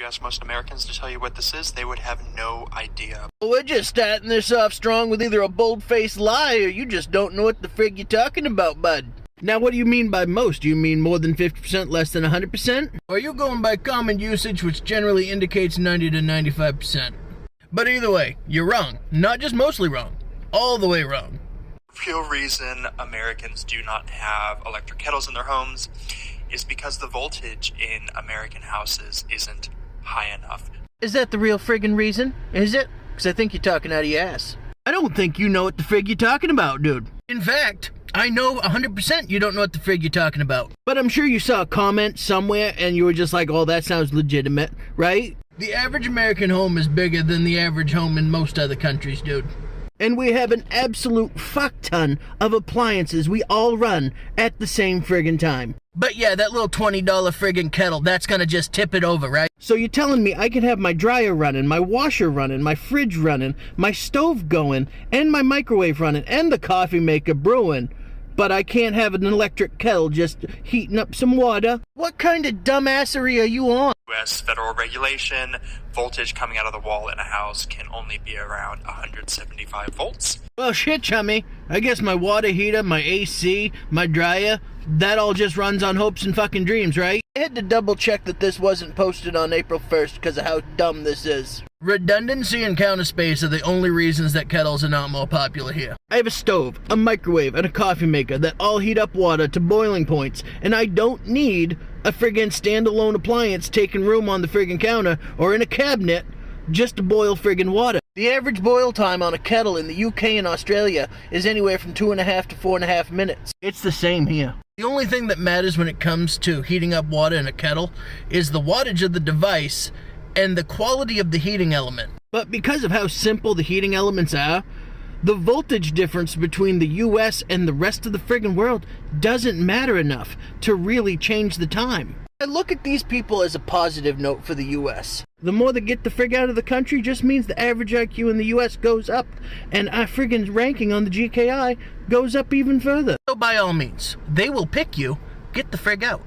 ask most Americans to tell you what this is, they would have no idea. Well, we're just starting this off strong with either a bold-faced lie or you just don't know what the frig you're talking about, bud. Now, what do you mean by most? Do you mean more than 50%, less than 100%? Or are you going by common usage, which generally indicates 90 to 95%? But either way, you're wrong. Not just mostly wrong. All the way wrong. The real reason Americans do not have electric kettles in their homes is because the voltage in American houses isn't high enough. Is that the real friggin' reason? Is it? Because I think you're talking out of your ass. I don't think you know what the frig you're talking about, dude. In fact, I know 100% you don't know what the frig you're talking about. But I'm sure you saw a comment somewhere and you were just like, oh, that sounds legitimate, right? The average American home is bigger than the average home in most other countries, dude. And we have an absolute fuck ton of appliances we all run at the same friggin' time. But yeah, that little $20 friggin' kettle, that's gonna just tip it over, right? So you're telling me I can have my dryer running, my washer running, my fridge running, my stove going, and my microwave running, and the coffee maker brewing, but I can't have an electric kettle just heating up some water? What kind of dumbassery are you on? U.S. federal regulation, voltage coming out of the wall in a house can only be around 175 volts. Well, shit, chummy. I guess my water heater, my AC, my dryer, that all just runs on hopes and fucking dreams, right? I had to double check that this wasn't posted on April 1st because of how dumb this is. Redundancy and counter space are the only reasons that kettles are not more popular here. I have a stove, a microwave, and a coffee maker that all heat up water to boiling points, and I don't need a friggin' standalone appliance taking room on the friggin' counter or in a cabinet just to boil friggin' water. The average boil time on a kettle in the UK and Australia is anywhere from 2.5 to 4.5 minutes. It's the same here. The only thing that matters when it comes to heating up water in a kettle is the wattage of the device and the quality of the heating element. But because of how simple the heating elements are, the voltage difference between the US and the rest of the friggin' world doesn't matter enough to really change the time. I look at these people as a positive note for the US. The more they get the frig out of the country just means the average IQ in the US goes up, and our friggin' ranking on the GKI goes up even further. So by all means, they will pick you, get the frig out.